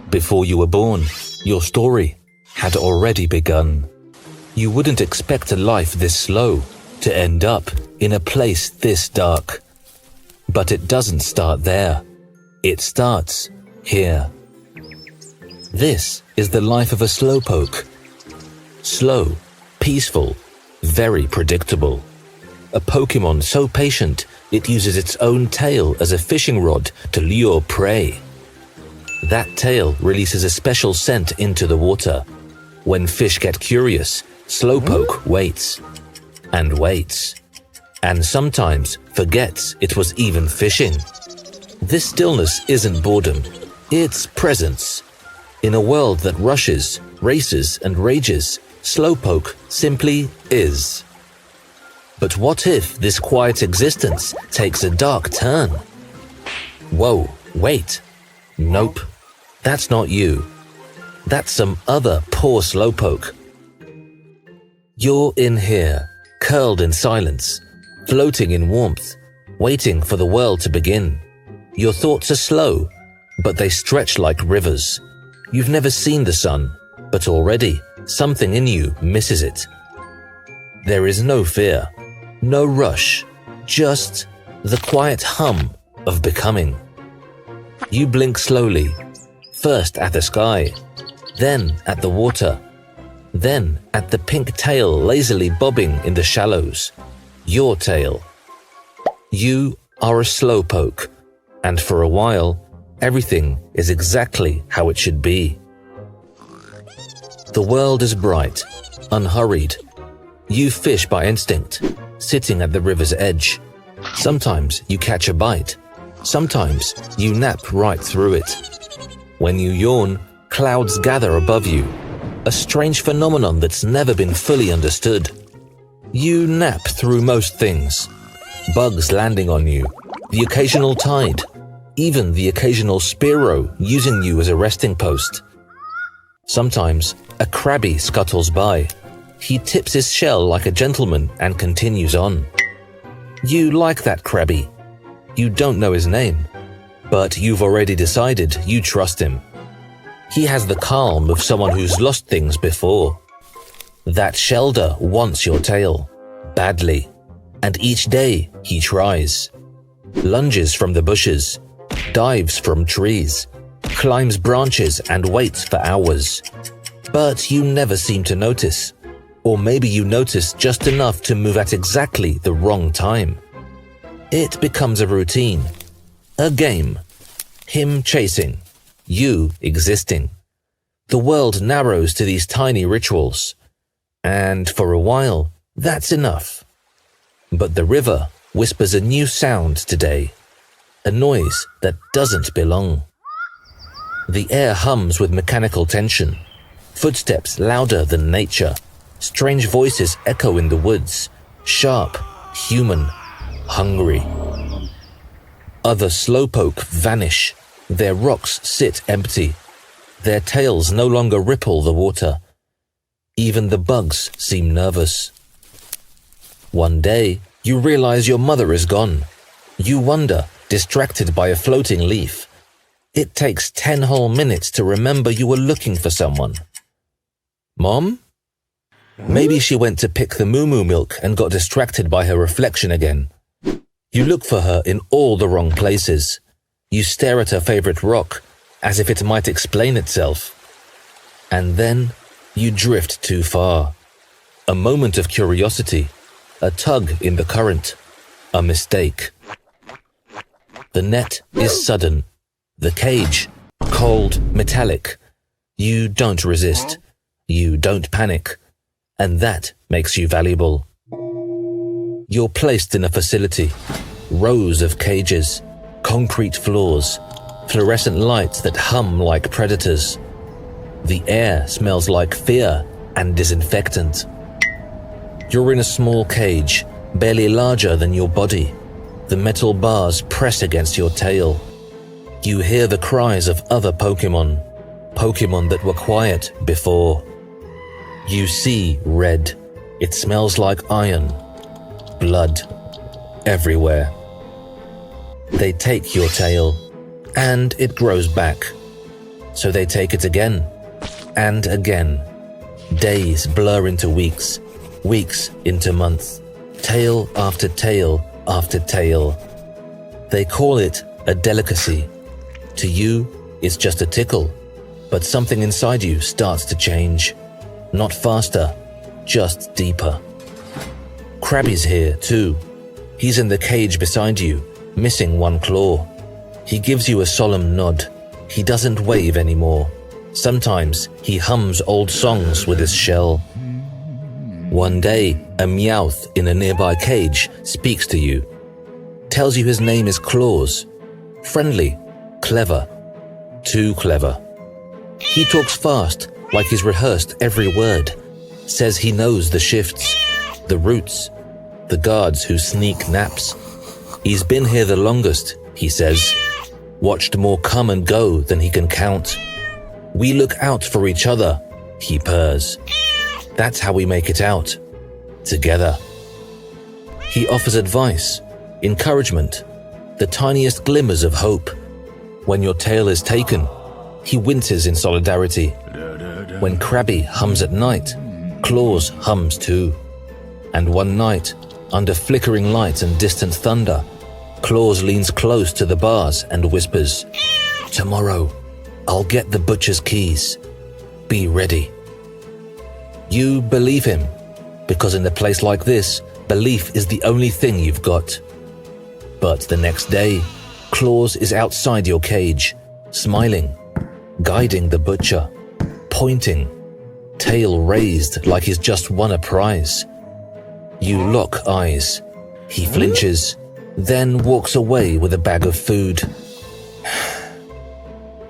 Before you were born, your story had already begun. You wouldn't expect a life this slow to end up in a place this dark. But it doesn't start there. It starts here. This is the life of a Slowpoke. Slow, peaceful, very predictable. A Pokémon so patient it uses its own tail as a fishing rod to lure prey. That tail releases a special scent into the water. When fish get curious, Slowpoke waits and waits, and sometimes forgets it was even fishing. This stillness isn't boredom, it's presence. In a world that rushes, races, and rages, Slowpoke simply is. But what if this quiet existence takes a dark turn? Whoa, wait. Nope, that's not you. That's some other poor Slowpoke. You're in here, curled in silence, floating in warmth, waiting for the world to begin. Your thoughts are slow, but they stretch like rivers. You've never seen the sun, but already something in you misses it. There is no fear, no rush, just the quiet hum of becoming. You blink slowly, first at the sky, then at the water, then at the pink tail lazily bobbing in the shallows. Your tail. You are a Slowpoke, and for a while, everything is exactly how it should be. The world is bright, unhurried. You fish by instinct, sitting at the river's edge. Sometimes you catch a bite. Sometimes you nap right through it. When you yawn, clouds gather above you, a strange phenomenon that's never been fully understood. You nap through most things. Bugs landing on you, the occasional tide, even the occasional Spearow using you as a resting post. Sometimes a Krabby scuttles by. He tips his shell like a gentleman and continues on. You like that Krabby. You don't know his name, but you've already decided you trust him. He has the calm of someone who's lost things before. That Shellder wants your tail, badly, and each day he tries. Lunges from the bushes, dives from trees, climbs branches and waits for hours. But you never seem to notice. Or maybe you notice just enough to move at exactly the wrong time. It becomes a routine, a game. Him chasing, you existing. The world narrows to these tiny rituals. And for a while, that's enough. But the river whispers a new sound today, a noise that doesn't belong. The air hums with mechanical tension, footsteps louder than nature, strange voices echo in the woods, sharp, human, hungry. Other Slowpoke vanish, their rocks sit empty, their tails no longer ripple the water. Even the bugs seem nervous. One day, you realize your mother is gone. You wonder, distracted by a floating leaf. It takes 10 whole minutes to remember you were looking for someone. Mom? Maybe she went to pick the moo-moo milk and got distracted by her reflection again. You look for her in all the wrong places. You stare at her favorite rock, as if it might explain itself. And then you drift too far. A moment of curiosity, a tug in the current, a mistake. The net is sudden, the cage, cold, metallic. You don't resist, you don't panic, and that makes you valuable. You're placed in a facility, rows of cages, concrete floors, fluorescent lights that hum like predators. The air smells like fear and disinfectant. You're in a small cage, barely larger than your body. The metal bars press against your tail. You hear the cries of other Pokémon, Pokémon that were quiet before. You see red. It smells like iron, blood, everywhere. They take your tail, and it grows back. So they take it again and again. Days blur into weeks, weeks into months, tale after tale after tale. They call it a delicacy. To you, it's just a tickle, but something inside you starts to change. Not faster, just deeper. Krabby's here too. He's in the cage beside you, missing one claw. He gives you a solemn nod. He doesn't wave anymore. Sometimes he hums old songs with his shell. One day, a Meowth in a nearby cage speaks to you. Tells you his name is Claws. Friendly, clever, too clever. He talks fast, like he's rehearsed every word. Says he knows the shifts, the routes, the guards who sneak naps. He's been here the longest, he says. Watched more come and go than he can count. We look out for each other, he purrs. That's how we make it out, together. He offers advice, encouragement, the tiniest glimmers of hope. When your tail is taken, he winces in solidarity. When Krabby hums at night, Claws hums too. And one night, under flickering lights and distant thunder, Claws leans close to the bars and whispers, "Tomorrow, I'll get the butcher's keys. Be ready." You believe him, because in a place like this, belief is the only thing you've got. But the next day, Claws is outside your cage, smiling, guiding the butcher, pointing, tail raised like he's just won a prize. You lock eyes. He flinches, then walks away with a bag of food.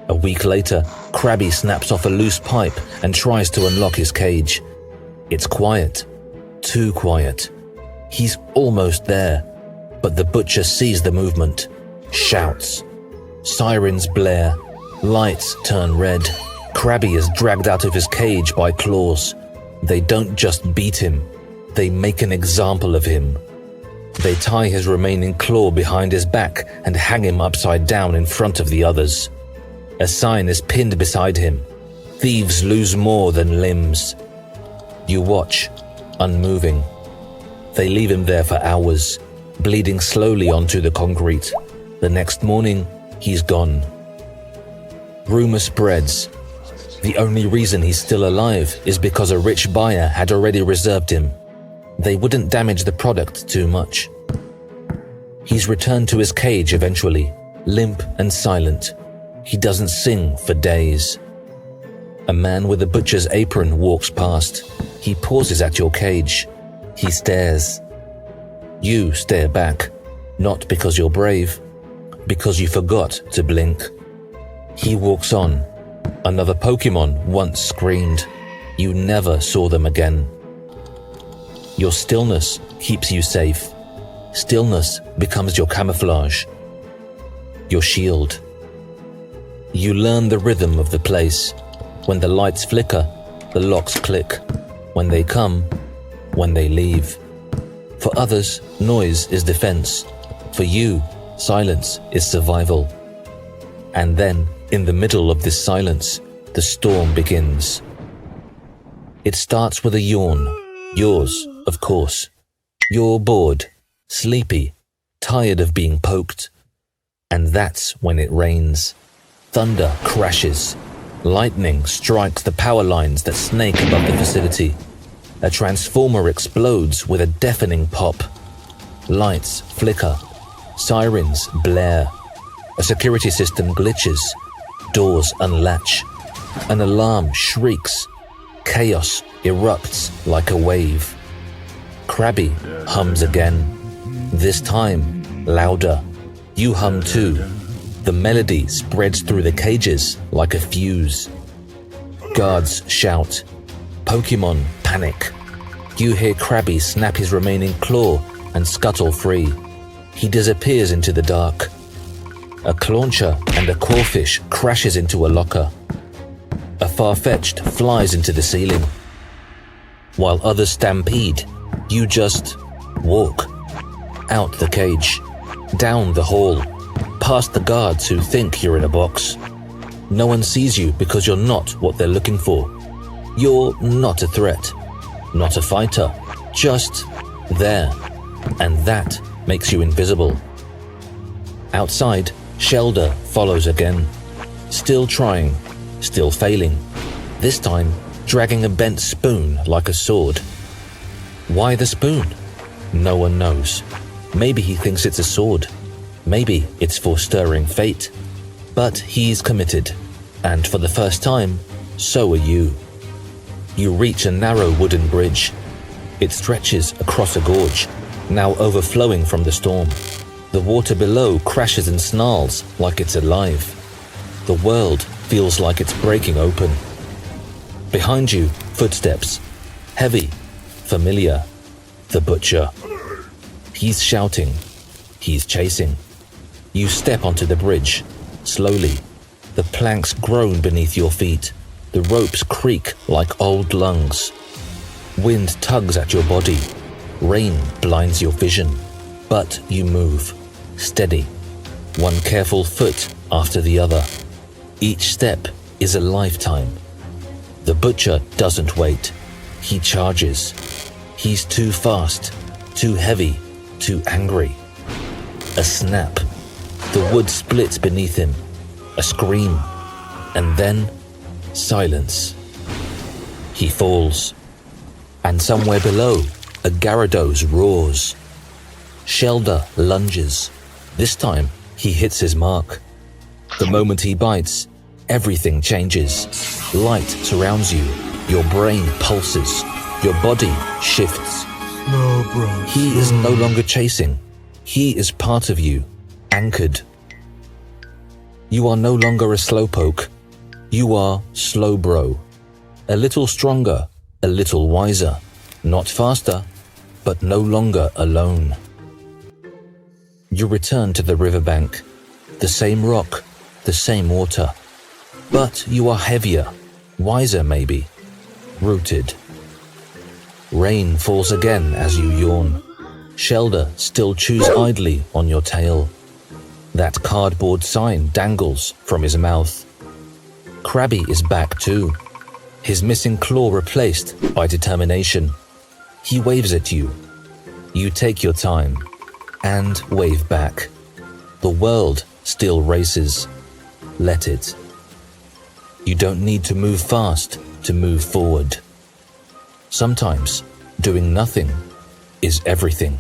A week later, Krabby snaps off a loose pipe and tries to unlock his cage. It's quiet, too quiet. He's almost there, but the butcher sees the movement, shouts. Sirens blare, lights turn red. Krabby is dragged out of his cage by Claws. They don't just beat him, they make an example of him. They tie his remaining claw behind his back and hang him upside down in front of the others. A sign is pinned beside him. Thieves lose more than limbs. You watch, unmoving. They leave him there for hours, bleeding slowly onto the concrete. The next morning, he's gone. Rumor spreads. The only reason he's still alive is because a rich buyer had already reserved him. They wouldn't damage the product too much. He's returned to his cage eventually, limp and silent. He doesn't sing for days. A man with a butcher's apron walks past. He pauses at your cage. He stares. You stare back, not because you're brave, because you forgot to blink. He walks on. Another Pokémon once screamed. You never saw them again. Your stillness keeps you safe. Stillness becomes your camouflage, your shield. You learn the rhythm of the place. When the lights flicker, the locks click. When they come, when they leave. For others, noise is defense. For you, silence is survival. And then, in the middle of this silence, the storm begins. It starts with a yawn. Yours, of course. You're bored, sleepy, tired of being poked. And that's when it rains. Thunder crashes. Lightning strikes the power lines that snake above the facility. A transformer explodes with a deafening pop. Lights flicker. Sirens blare. A security system glitches. Doors unlatch. An alarm shrieks. Chaos erupts like a wave. Krabby hums again. This time, louder. You hum too. The melody spreads through the cages like a fuse. Guards shout. Pokémon panic. You hear Krabby snap his remaining claw and scuttle free. He disappears into the dark. A clauncher and a corfish crashes into a locker. A Farfetch'd flies into the ceiling. While others stampede, you just walk. Out the cage, down the hall, past the guards who think you're in a box. No one sees you because you're not what they're looking for. You're not a threat, not a fighter, just there. And that makes you invisible. Outside, Shellder follows again. Still trying, still failing. This time, dragging a bent spoon like a sword. Why the spoon? No one knows. Maybe he thinks it's a sword. Maybe it's for stirring fate. But he's committed. And for the first time, so are you. You reach a narrow wooden bridge. It stretches across a gorge, now overflowing from the storm. The water below crashes and snarls like it's alive. The world feels like it's breaking open. Behind you, footsteps. Heavy, familiar. The butcher. He's shouting. He's chasing. You step onto the bridge. Slowly. The planks groan beneath your feet. The ropes creak like old lungs. Wind tugs at your body. Rain blinds your vision. But you move. Steady. One careful foot after the other. Each step is a lifetime. The butcher doesn't wait. He charges. He's too fast, too heavy, too angry. A snap. The wood splits beneath him. A scream. And then, silence. He falls. And somewhere below, a Gyarados roars. Shellder lunges. This time, he hits his mark. The moment he bites, everything changes. Light surrounds you. Your brain pulses. Your body shifts. Slowbro. He is no longer chasing. He is part of you, anchored. You are no longer a Slowpoke. You are Slowbro. A little stronger, a little wiser. Not faster, but no longer alone. You return to the riverbank. The same rock, the same water. But you are heavier, wiser maybe, rooted. Rain falls again as you yawn. Shellder still chews idly on your tail. That cardboard sign dangles from his mouth. Krabby is back too, his missing claw replaced by determination. He waves at you. You take your time and wave back. The world still races. Let it. You don't need to move fast to move forward. Sometimes doing nothing is everything.